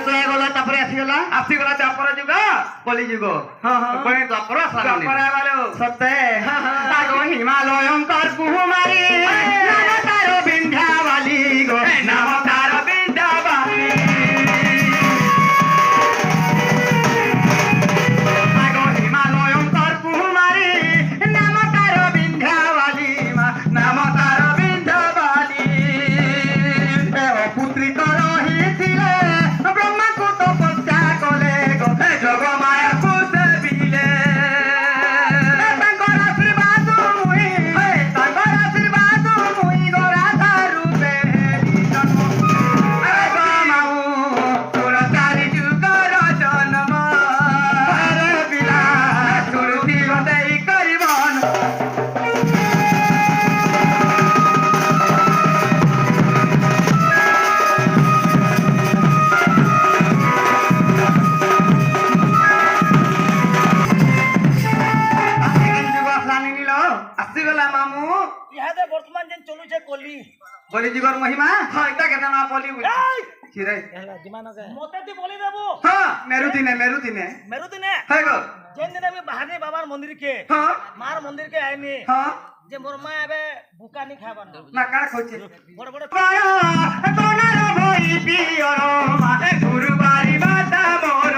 ଶେଷ ହେଇଗଲା ତାପରେ ଆସିଗଲା ଚାପର ଯୁଗ କଲି ଯୁଗ ପୁଣି ଦ୍ୱାପର ସତେ ଆଗ ହିମାଳୟଙ୍କର କୁମାରୀ ନାମ ତାର ବିନ୍ଧ୍ୟାବାଲି ଗୋ ନାମ ତାର ବିନ୍ଧ୍ୟାବାଲି ଆଗ ହିମାଳୟଙ୍କର କୁମାରୀ ନାମ ତାର ବିନ୍ଧ୍ୟାବାଲି ନାମ ତାର ବିନ୍ଧ୍ୟାବାଲି ପୁତ୍ରିକର ହେଇଥିଲେ ବ୍ରହ୍ମାକୁ ତପସ୍ୟା କଲେ ଗୋ ଯୋଗ ମାୟାକୁ ସେବିଲେ ତାଙ୍କର ଆଶୀର୍ବାଦ ମୁଇଁ ଗରାଧା ରୂପେ ହେଲି ଜନ୍ମ ମାମୁ ତୋର ଚାରି ଯୁଗର ଜନ୍ମ ପିଲା ଶୁଣୁଥିବ ଦେଇ କରିବନ ଆସିଗଲା ମାମୁ ଇହାଦେ ବର୍ତ୍ତମାନ ଯେନ୍ ଚଲୁଛେ କଲି বলি যুগর মহিমা হ্যাঁ এটা কেন না বলি চিরে ହେଲା ଦିମାନକେ ମତେ ତି বলি দেবো হ্যাঁ মেরুদিনে মেরু দিনে হ্যাঁ গো যেন দিনে আমি বাহানি বাবার মন্দির কে হ্যাঁ মার মন্দির কে আইনি হ্যাঁ যে মোর মা এবে বুকানি খাবার না কার কইছে বড় বড় তোনার ভই পিয়র মাতে গুরুবারি বাতা মোর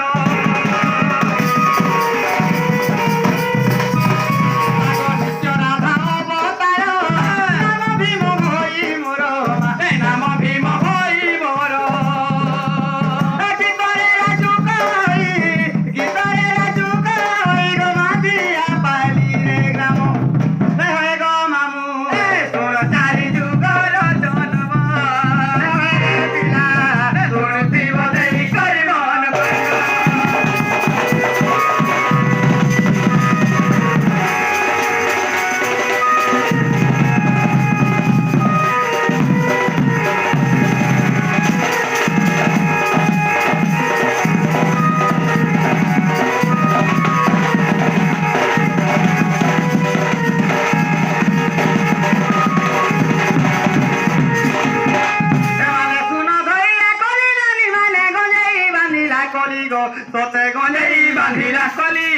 তোতে গলেই বাঁধিলা কলি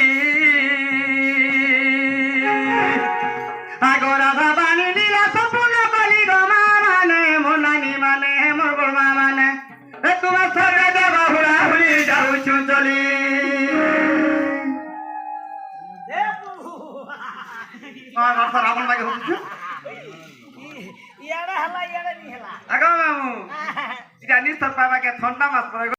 আগরা বানি লীলা সম্পূর্ণ কলি গো মা মানে মোর নানি মানে মোর বড়মা মানে তোমার সঙ্গে দেবা হুড়া হুড়ি যাউছু চলি রাবণ লাগে হচ্ছে ইয়াড়া হেলা ইয়াড়া নি হেলা আগো মামু এটা নিস্তর পাবাকে ঠান্ডা মাছ পড়ে